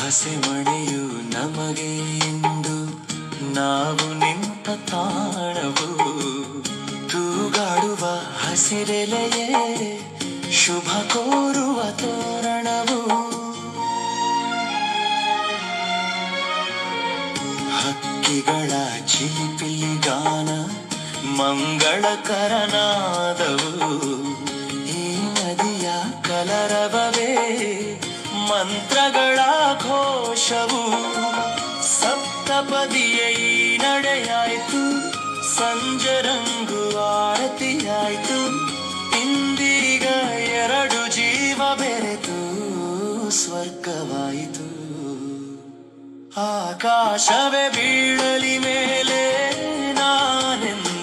ಹಸೆಮಣೆಯು ನಮಗೆ ಇಂದು ನಾವು ನಿಂತ ತಾಣವು ತೂಗಾಡುವ ಹಸಿರೆಲೆಯೇ ಶುಭ ಕೋರುವ ತೋರಣವು ಹಕ್ಕಿಗಳ ಚಿಲಿಪಿಲಿ ಗಾನ ಮಂಗಳಕರನಾದವು ಈ ನದಿಯ ಕಲರವವೇ ಮಂತ್ರಗಳ ಘೋಷವು ಸಪ್ತಪದಿಯ ಈ ನಡೆಯಾಯಿತು ಸಂಜರಂಗು ಆರತಿಯಾಯಿತು ಇಂದೀಗ ಎರಡು ಜೀವ ಬೆರೆತು ಸ್ವರ್ಗವಾಯಿತು ಆಕಾಶವೇ ಬೀಳಲಿ ಮೇಲೆ ನಾನೆಂದು